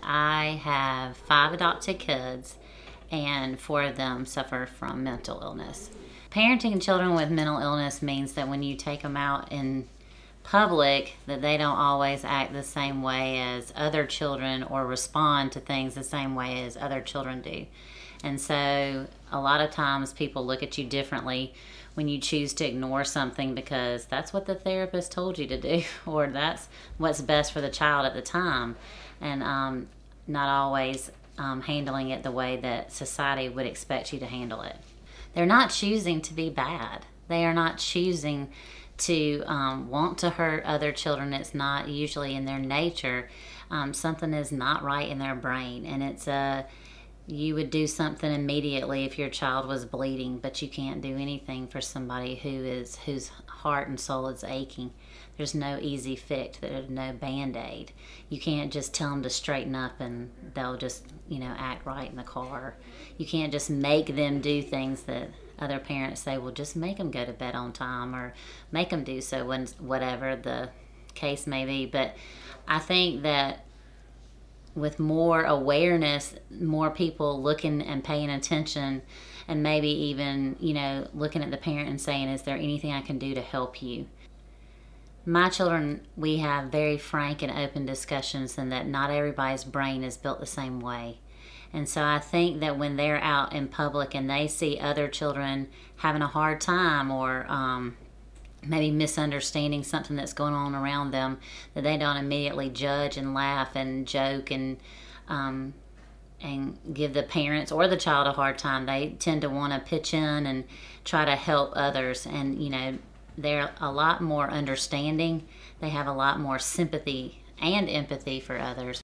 I have 5 adopted kids, and 4 of them suffer from mental illness. Parenting children with mental illness means that when you take them out in public, that they don't always act the same way as other children or respond to things the same way as other children do. And so a lot of times people look at you differently when you choose to ignore something because that's what the therapist told you to do, or that's what's best for the child at the time, and not always handling it the way that society would expect you to handle it. They're not choosing to be bad. They are not choosing to want to hurt other children. It's not usually in their nature. Something is not right in their brain, and it's you would do something immediately if your child was bleeding, but you can't do anything for somebody whose heart and soul is aching. There's no easy fix. There's no Band-Aid. You can't just tell them to straighten up and they'll just, act right in the car. You can't just make them do things that other parents say, well, just make them go to bed on time or make them do so, when whatever the case may be. But I think that with more awareness, more people looking and paying attention, and maybe even, looking at the parent and saying, is there anything I can do to help you? My children, we have very frank and open discussions, and that not everybody's brain is built the same way. And so I think that when they're out in public and they see other children having a hard time or maybe misunderstanding something that's going on around them, that they don't immediately judge and laugh and joke and give the parents or the child a hard time. They tend to want to pitch in and try to help others, and they're a lot more understanding. They have a lot more sympathy and empathy for others.